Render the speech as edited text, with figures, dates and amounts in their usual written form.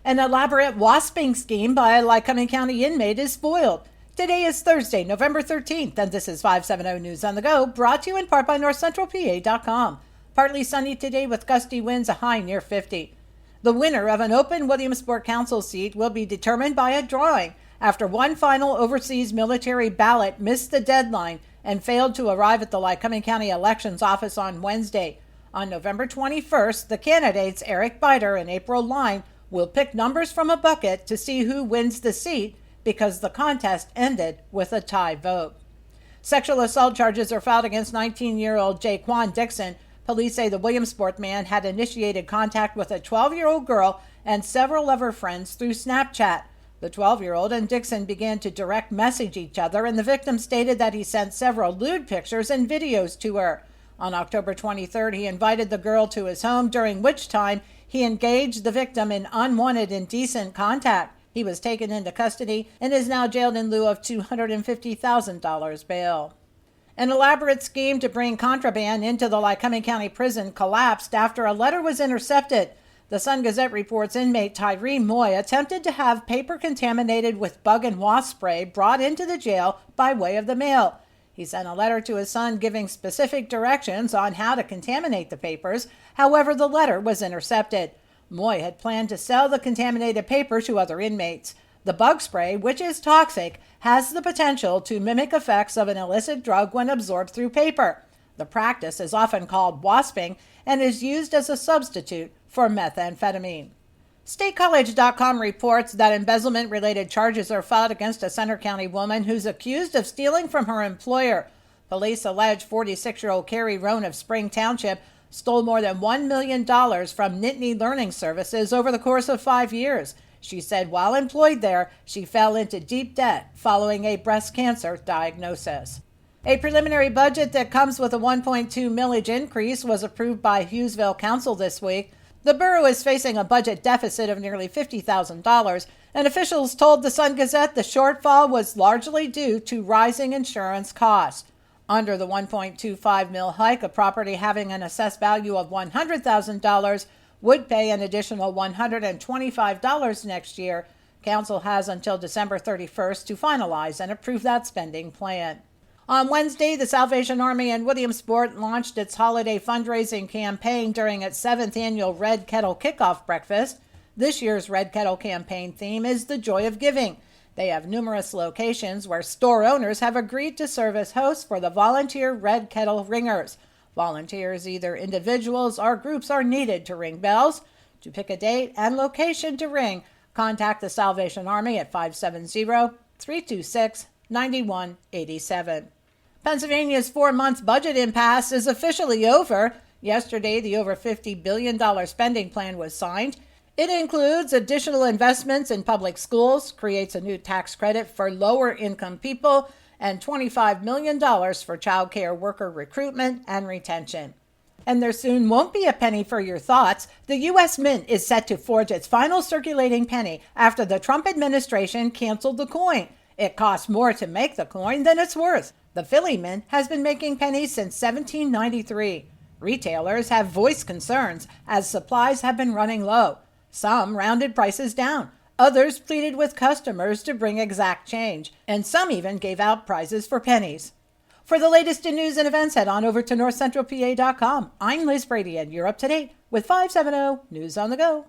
An elaborate wasping scheme by a Lycoming County inmate is foiled. Today is Thursday, November 13th, and this is 570 News on the Go, brought to you in part by NorthCentralPA.com. Partly sunny today with gusty winds, a high near 50. The winner of an open Williamsport Council seat will be determined by a drawing after one final overseas military ballot missed the deadline and failed to arrive at the Lycoming County Elections Office on Wednesday. On November 21st, the candidates Eric Biter and April Line will pick numbers from a bucket to see who wins the seat because the contest ended with a tie vote. Sexual assault charges are filed against 19-year-old Jaquan Dixon. Police say the Williamsport man had initiated contact with a 12-year-old girl and several of her friends through Snapchat. The 12-year-old and Dixon began to direct message each other, and the victim stated that he sent several lewd pictures and videos to her. On October 23rd, he invited the girl to his home, during which time he engaged the victim in unwanted, indecent contact. He was taken into custody and is now jailed in lieu of $250,000 bail. An elaborate scheme to bring contraband into the Lycoming County Prison collapsed after a letter was intercepted. The Sun-Gazette reports inmate Tyree Moy attempted to have paper contaminated with bug and wasp spray brought into the jail by way of the mail. He sent a letter to his son giving specific directions on how to contaminate the papers. However, the letter was intercepted. Moy had planned to sell the contaminated paper to other inmates. The bug spray, which is toxic, has the potential to mimic effects of an illicit drug when absorbed through paper. The practice is often called wasping and is used as a substitute for methamphetamine. StateCollege.com reports that embezzlement-related charges are filed against a Center County woman who's accused of stealing from her employer. Police allege 46-year-old Carrie Roan of Spring Township stole more than $1 million from Nittany Learning Services over the course of 5 years. She said while employed there, she fell into deep debt following a breast cancer diagnosis. A preliminary budget that comes with a 1.2 millage increase was approved by Hughesville Council this week. The borough is facing a budget deficit of nearly $50,000, and officials told the Sun-Gazette the shortfall was largely due to rising insurance costs. Under the 1.25 mil hike, a property having an assessed value of $100,000 would pay an additional $125 next year. Council has until December 31st to finalize and approve that spending plan. On Wednesday, the Salvation Army in Williamsport launched its holiday fundraising campaign during its 7th annual Red Kettle Kickoff Breakfast. This year's Red Kettle campaign theme is the joy of giving. They have numerous locations where store owners have agreed to serve as hosts for the volunteer Red Kettle Ringers. Volunteers, either individuals or groups, are needed to ring bells. To pick a date and location to ring, contact the Salvation Army at 570-326-9187. Pennsylvania's 4-month budget impasse is officially over. Yesterday, the over $50 billion spending plan was signed. It includes additional investments in public schools, creates a new tax credit for lower-income people, and $25 million for child care worker recruitment and retention. And there soon won't be a penny for your thoughts. The U.S. Mint is set to forge its final circulating penny after the Trump administration canceled the coin. It costs more to make the coin than it's worth. The Philly Mint has been making pennies since 1793. Retailers have voiced concerns as supplies have been running low. Some rounded prices down. Others pleaded with customers to bring exact change. And some even gave out prizes for pennies. For the latest in news and events, head on over to NorthCentralPA.com. I'm Liz Brady, and you're up to date with 570 News on the Go.